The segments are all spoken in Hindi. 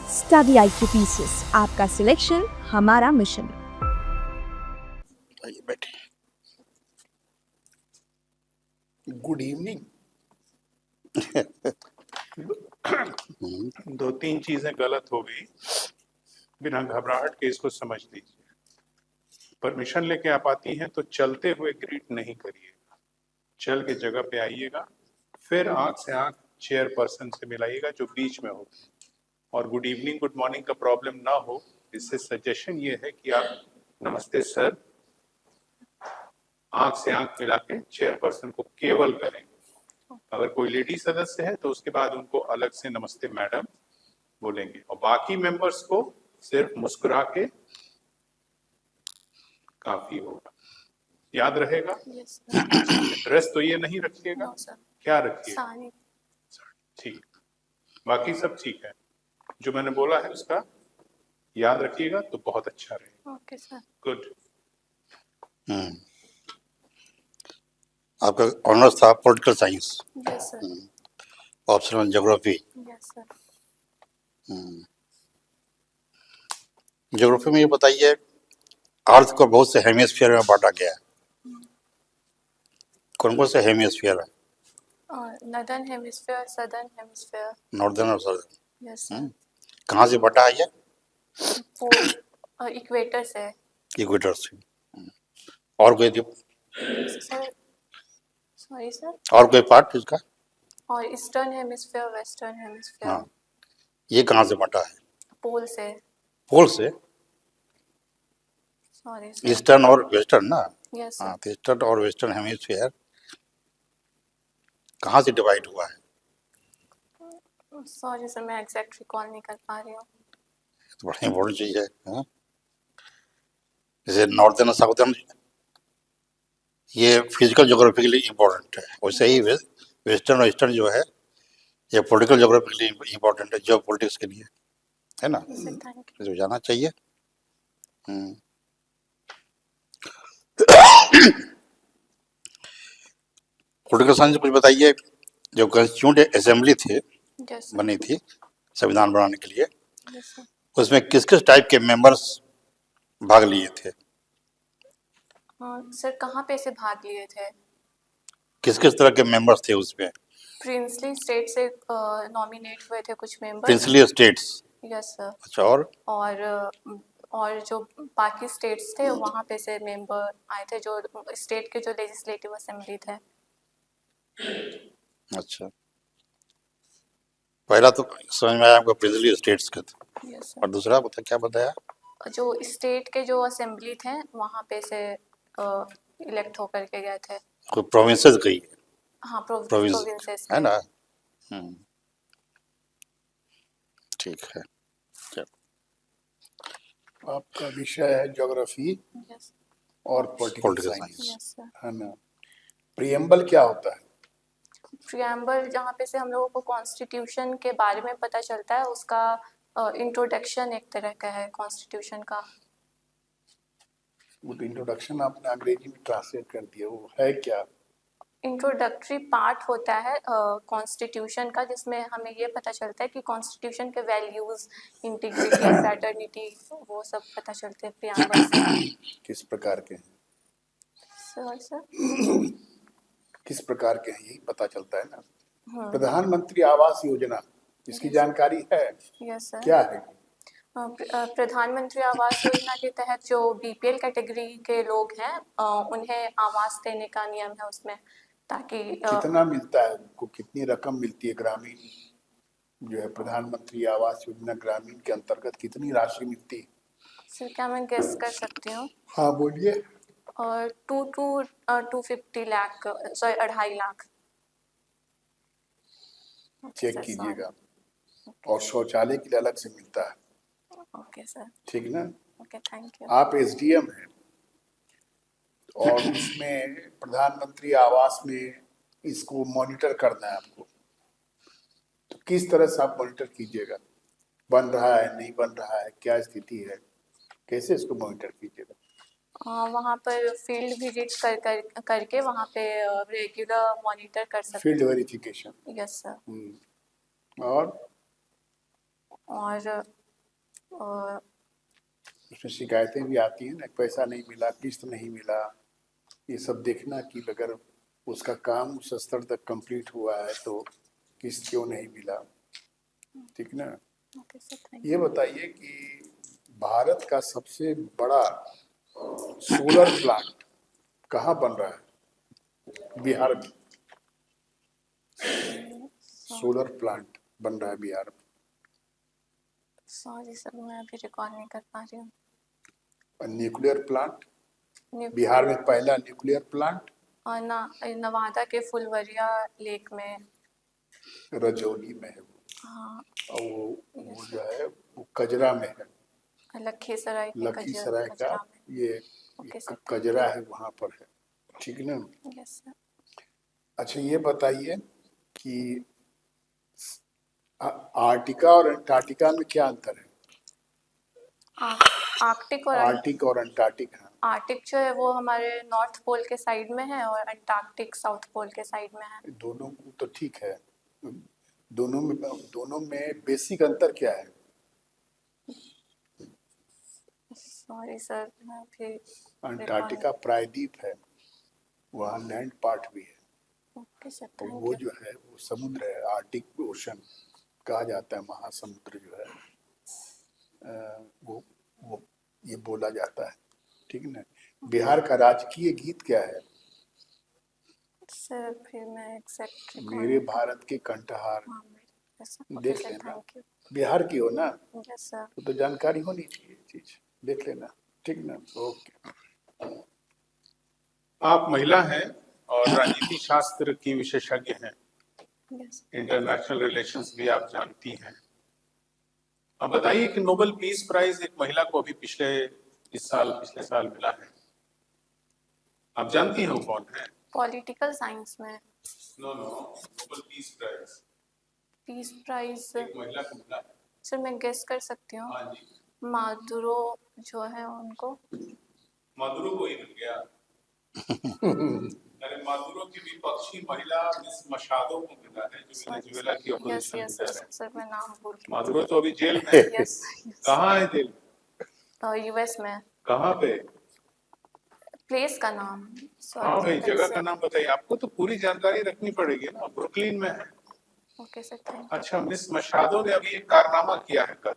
स्टडी IQ पीसेस, आपका सिलेक्शन हमारा मिशन। आइए बैठिए। Good evening. दो तीन चीजें गलत हो गई, बिना घबराहट के इसको समझ लीजिए। परमिशन लेके आप आती हैं तो चलते हुए ग्रीट नहीं करिएगा, चल के जगह पे आइएगा, फिर आंख से आंख चेयरपर्सन से मिलाइएगा जो बीच में होगी। और गुड इवनिंग गुड मॉर्निंग का प्रॉब्लम ना हो, इससे सजेशन ये है कि आप नमस्ते सर आंख से आंख मिला के चेयरपर्सन को केवल करें। अगर कोई लेडी सदस्य है तो उसके बाद उनको अलग से नमस्ते मैडम बोलेंगे, और बाकी मेंबर्स को सिर्फ मुस्कुरा के काफी होगा। याद रहेगा? ड्रेस तो ये नहीं रखिएगा। क्या रखिएगा? ठीक, बाकी सब ठीक है। जो मैंने बोला है उसका याद रखिएगा तो बहुत अच्छा रहेगा। Okay sir. गुड। आपका ऑनर्स था political science, yes sir. Optional geography. Yes sir. Geography में ये बताइए, अर्थ को बहुत से हेमिस्फीयर में बांटा गया है। कौन कौन से हेमिस्फीयर है? Northern hemisphere, southern hemisphere. Northern और सदर्न। Yes sir. कहाँ से बांटा है ये? इक्वेटर से। इक्वेटर से। और कोई सर सॉरी सर। और कोई पार्ट इसका? और ईस्टर्न हेमिस्फीयर, वेस्टर्न हेमिस्फीयर। हाँ, ये कहाँ से बांटा है? पोल से। पोल से? Sorry sir. ईस्टर्न और वेस्टर्न ना? यस हाँ, सर। तो ईस्टर्न और वेस्टर्न हेमिस्फीयर कहाँ से डिवाइड हुआ है? सॉरी सर, मैं एग्जैक्ट रिकॉल नहीं कर पा रही हूँ। तो बड़ा इंपॉर्टेंट चीज है। हाँ? जैसे नॉर्दर्न और साउदर्न ये फिजिकल ज्योग्राफी के लिए इम्पोर्टेंट है, वैसे ही वेस्टर्न और ईस्टर्न जो है ये पॉलिटिकल ज्योग्राफी के लिए इम्पोर्टेंट है, जियो पॉलिटिक्स के लिए, है ना? थैंक जो जाना चाहिए। पॉलिटिकल साइंस कुछ बताइए। जो कॉन्स्टिट्यूंट असेंबली थे यू। यस बनी थी संविधान बनाने के लिए, सर। उसमें किस किस टाइप के मेंबर्स भाग लिए थे? सर कहाँ पे से भाग लिए थे? किस किस तरह के मेंबर्स थे उसमें? प्रिंसली स्टेट से नॉमिनेट हुए थे कुछ members. Princely states. Yes sir. अच्छा, और जो बाकी स्टेट्स थे वहाँ पे से मेंबर आए थे, जो स्टेट के जो लेजिस्लेटिव असेंबली थे। अच्छा, पहला तो समझ में आया आपको प्रिंसली स्टेट्स का था, यस और दूसरा बता क्या बताया? सर। जो स्टेट के जो असेंबली थे वहाँ पे से इलेक्ट होकर के गए थे। कोई प्रोविंसेस गई है? हाँ, प्रोविंस प्रोविंसेस है ना? ठीक है। आपका विषय है ज्योग्राफी यस। और political political science, science. Yes sir. है ना? प्रियम्बल क्या होता है? प्रियम्बल जहाँ पे से हम लोगों को कॉन्स्टिट्यूशन के बारे में पता चलता है, उसका इंट्रोडक्शन एक तरह का है कॉन्स्टिट्यूशन का। वो तो इंट्रोडक्शन आपने अंग्रेजी में ट्रांसलेट कर दिया, वो है क्या? इंट्रोडक्टरी पार्ट होता है कॉन्स्टिट्यूशन का, जिसमें हमें ये पता चलता है कि कॉन्स्टिट्यूशन के वैल्यूज, इंटीग्रिटी, फ्रैटर्निटी, वो सब पता चलते हैं प्रियम्बल से। किस प्रकार के हैं? सर किस प्रकार के हैं यही पता चलता है ना। प्रधानमंत्री आवास योजना, इसकी जानकारी है? Yes sir. क्या है? प्रधानमंत्री आवास योजना के तहत जो BPL कैटेगरी के लोग हैं उन्हें आवास देने का नियम है उसमें, ताकि कितना मिलता है उनको, कितनी रकम मिलती है? ग्रामीण जो है प्रधानमंत्री आवास योजना ग्रामीण के अंतर्गत कितनी राशि मिलती है? सर क्या मैं गेस कर सकती हूँ? हाँ बोलिए। और 250 लाख, सॉरी 2.5 लाख। चेक कीजिएगा। और शौचालय के लिए अलग से मिलता है। Okay sir. ठीक ना? Okay, thank you. आप SDM हैं और उसमें प्रधानमंत्री आवास में इसको मॉनिटर करना है आपको, तो किस तरह से आप मॉनिटर कीजिएगा? बन रहा है, नहीं बन रहा है, क्या स्थिति है, कैसे इसको मॉनिटर कीजिएगा? वहाँ पर फील्ड विजिट करके वहाँ पे रेगुलर मॉनिटर कर सकते हैं। Field verification. Yes sir. और और अ, उसमें शिकायतें भी आती हैं ना, पैसा नहीं मिला, किस्त नहीं मिला, ये सब देखना कि अगर उसका काम उस स्तर तक कंप्लीट हुआ है तो किस्त क्यों नहीं मिला, ठीक ना। ओके सर, थैंक ये बताइए कि भारत का सबसे बड़ा सोलर प्लांट कहाँ बन रहा है? बिहार में यू। सोलर प्लांट बन रहा है बिहार में। सॉरी सर, मैं अभी रिकॉल नहीं कर पा रही हूँ। न्यूक्लियर प्लांट, न्यू- बिहार में पहला न्यूक्लियर प्लांट और नवादा के फुलवरिया लेक में। रजौली में है वो, हाँ, और वो जो है वो कजरा में है, लखीसराय के लखीसराय का कजरा में। ये ओके सर, कजरा है, वहाँ पर है, ठीक ना। Yes sir. अच्छा ये बताइए कि आर्टिका और अंटार्कटिका में क्या अंतर है? आर्कटिक और आर्टिक और अंटार्कटिक, हाँ। आर्टिक जो है वो हमारे नॉर्थ पोल के साइड में है और अंटार्कटिक साउथ पोल के साइड में है। दोनों को तो ठीक है, दोनों में बेसिक अंतर क्या है? सॉरी सर, मैं भी अंटार्कटिका प्रायद्वीप है, वहाँ लैंड पार्ट भी है, ओके सर, और थैंक वो यू। जो है वो समुद्र है, आर्टिक ओशन कहा जाता है, महासमुद्र जो है वो ये बोला जाता है, ठीक ना। बिहार का राजकीय गीत क्या है? सर फिर मैं एग्जैक्ट मेरे भारत के कंठहार, देख सर, लेना। Thank you. बिहार की हो ना, यस सर। तो जानकारी होनी चाहिए चीज, देख लेना, ठीक ना। ओके। आप महिला हैं और राजनीति शास्त्र की विशेषज्ञ हैं, यस। इंटरनेशनल रिलेशंस भी आप जानती हैं। अब बताइए कि नोबेल पीस प्राइज एक महिला को अभी पिछले साल मिला है। आप जानती हैं वो कौन है? पॉलिटिकल साइंस में no, Nobel peace prize peace prize. एक महिला को मिला है। सर मैं गेस कर सकती हूँ। हाँ जी, मादुरो जो है उनको। मादुरो को ही मिल गया। अरे मादुरो की विपक्षी महिला मिस मशादो को मिला है, जो वेनेजुएला की यस अपोजिशन यस लीडर है। सर, मैं नाम भूल गई। मादुरो तो अभी जेल में है। यस। कहाँ है जेल? यूएस में। कहाँ पे? प्लेस का नाम। हाँ भाई, जगह का नाम बताइए। आपको तो पूरी जानकारी रखनी पड़ेगी ना। ब्रुकलिन में है। ओके सर, थैंक अच्छा, मिस मशादो ने अभी एक कारनामा किया है कल।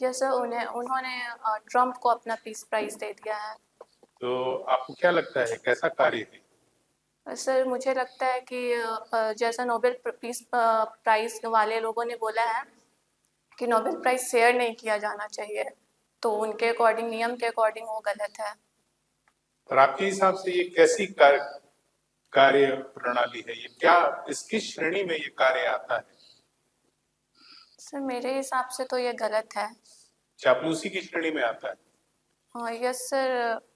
यू। यस सर, उन्होंने ट्रम्प को अपना पीस प्राइज दे दिया है। तो आपको क्या लगता है कैसा कार्य है? सर मुझे लगता है कि जैसा नोबेल पीस प्राइज वाले लोगों ने बोला है कि नोबेल प्राइज शेयर नहीं किया जाना चाहिए, तो उनके अकॉर्डिंग, नियम के अकॉर्डिंग वो गलत है। और आपके हिसाब से ये कैसी कार्य प्रणाली है? ये क्या, इसकी श्रेणी में ये कार्य आता है? सर मेरे हिसाब से तो ये गलत है। चापलूसी की श्रेणी में आता है? हाँ यस सर,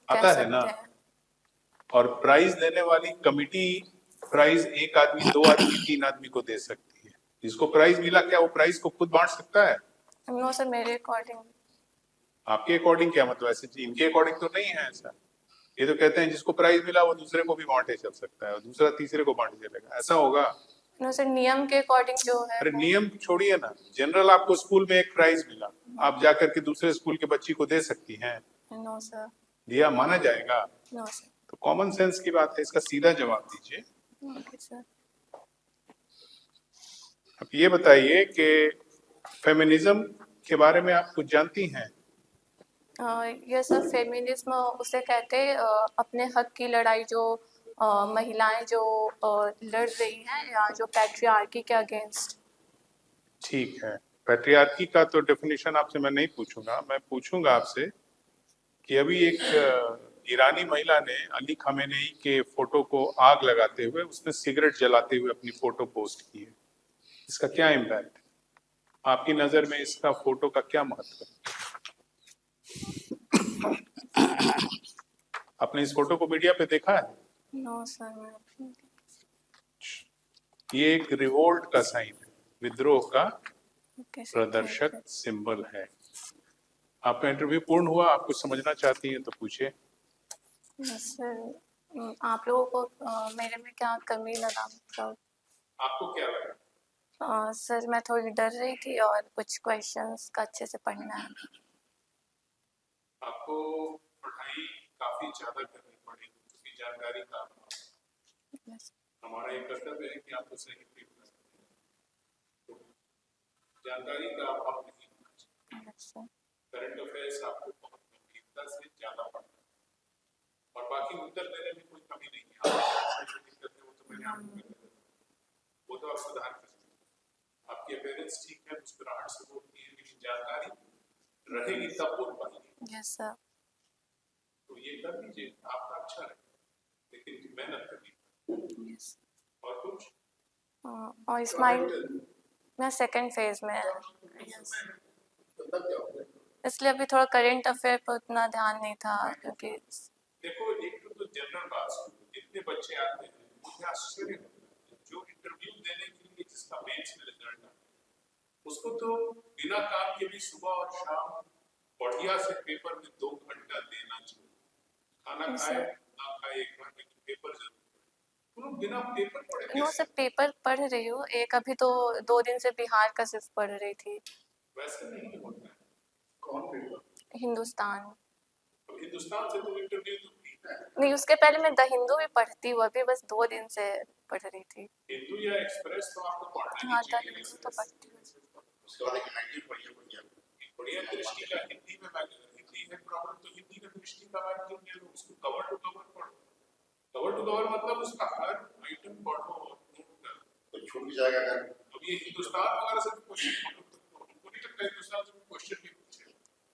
आता कह है सकते ना। हैं। और प्राइज देने वाली कमिटी प्राइज एक आदमी, दो आदमी, तीन आदमी को दे सकती है। जिसको प्राइज मिला, क्या वो प्राइज को खुद बांट सकता है? नो सर, मेरे अकॉर्डिंग। आपके अकॉर्डिंग क्या मतलब? ऐसे इनके अकॉर्डिंग तो नहीं है ऐसा। ये तो कहते हैं जिसको प्राइज मिला वो दूसरे को भी बांटे चल सकता है और दूसरा तीसरे को बांटे चलेगा, ऐसा होगा? नो सर, नियम के अकॉर्डिंग जो है अरे नियम छोड़िए ना, जनरल आपको स्कूल में एक प्राइज मिला, आप जाकर के दूसरे स्कूल के बच्ची को दे सकती हैं? No sir. दिया माना जाएगा? No sir. तो कॉमन सेंस की बात है, इसका सीधा जवाब दीजिए। Okay sir. अब ये बताइए कि फेमिनिज्म के बारे में आप कुछ जानती हैं? यस सर, फेमिनिज्म उसे कहते हैं अपने हक की लड़ाई जो महिलाएं जो लड़ रही हैं, या जो पैट्रियार्की के अगेंस्ट। ठीक है, पैट्रियार्की का तो डेफिनेशन आपसे मैं नहीं पूछूंगा। मैं पूछूंगा आपसे कि अभी एक ईरानी महिला ने अली खामेनेई के फोटो को आग लगाते हुए उसमें सिगरेट जलाते हुए अपनी फोटो पोस्ट की है। इसका क्या इम्पैक्ट है आपकी नजर में? इसका फोटो का क्या महत्व है? आपने इस फोटो को मीडिया पे देखा है? नो सर, मैं ये एक रिवोल्ट का साइन है, विद्रोह का ओके सर, प्रदर्शक सिंबल है। आपका इंटरव्यू पूर्ण हुआ। आप कुछ समझना चाहती हैं तो पूछिए। यस सर, आप लोगों को मेरे में क्या कमी लगा, मतलब आपको क्या लगा? सर मैं थोड़ी डर रही थी और कुछ क्वेश्चंस का अच्छे से पढ़ना है। आपको पढ़ाई काफी ज्यादा करनी पड़ेगी, उसकी जानकारी का Yes. हमारा एक कर्तव्य है कि आपको सही ट्रीट करें। तो जानकारी का अभाव नहीं होना चाहिए। Yes, sir. करंट अफेयर्स आपको बहुत गंभीरता से ज्यादा पढ़ना है और बाकी उत्तर देने में कोई कमी नहीं है। आपको जो दिक्कत है वो तो मैंने आपको बता दी, वो तो आप सुधार कर सकते हैं। आपकी अपीयरेंस ठीक है, मुस्कुराहट से बोलती है, लेकिन जानकारी रहेगी तब बोल पाएंगे। Yes, sir. तो ये कर लीजिए, आपका अच्छा रहेगा, लेकिन मेहनत करनी। Yes. और कुछ और स्माइल मैं सेकंड फेज में है। Yes. मतलब क्या होगा? इसलिए अभी थोड़ा करंट अफेयर पर उतना ध्यान नहीं था क्योंकि देखो, एक तो जनरल बात सुनो, जितने बच्चे आते हैं मुझे आश्चर्य होता है, जो इंटरव्यू देने के लिए जिसका मेंस में रिजल्ट आता है उसको तो बिना काम के भी सुबह और शाम बढ़िया से पेपर में 2 घंटा देना चाहिए। खाना खाए ना खाए 1 घंटे की पेपर जरूर पढ़े। तुम बिना पेपर पढ़े नो कैसे? सर पेपर पढ़ रही हूँ। एक अभी तो 2 दिन से बिहार का सिर्फ पढ़ रही थी। वैसे नहीं होता है। कौन पेपर? हिंदुस्तान तो हिंदुस्तान से तुम इंटरव्यू तो दी है। नहीं, उसके पहले मैं द हिंदू भी पढ़ती हूँ, अभी बस 2 दिन से पढ़ रही थी। हिंदू या एक्सप्रेस तो आपको पढ़ना हाँ ही द चाहिए। हिंदू तो पढ़ती हूँ। उसके बाद एक मैगजीन बढ़िया बढ़िया बढ़िया दृष्टि का हिंदी में मैगजीन, हिंदी है प्रॉब्लम तो हिंदी का दृष्टि का मैगजीन ले लो, उसको कवर टू कवर पढ़ो। कवर टू कवर मतलब उसका हर आइटम पढ़ो और नोट करो, तो छूट भी जाएगा। अगर अब ये हिंदुस्तान वगैरह से क्वेश्चन हमको नहीं लगता हिंदुस्तान से क्वेश्चन भी पूछे,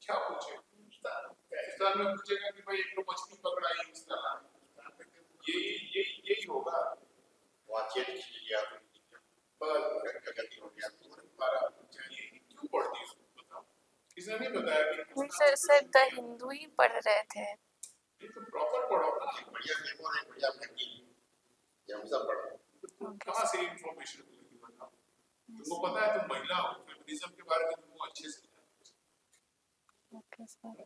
क्या पूछे? हिंदुस्तान में पूछेगा कि भाई एक लोग मछली पकड़ाई इस तरह, यही होगा। वहाँ चेक कीजिए आप, बस गलती हो गया तुम्हारा चाहिए। क्यों पढ़ती हो बताओ? किसने नहीं बताया कि नहीं सर द हिंदू ही पढ़ रहे थे। ये तो प्रॉपर पढ़ो ना, एक बढ़िया पेपर, एक बढ़िया मैगजीन, ये हम सब पढ़ो। कहाँ से इंफॉर्मेशन मिलेगी बताओ? तुमको पता है तुम महिला हो, फेमिनिज्म के बारे में तुमको अच्छे से जानते हो। Okay sir.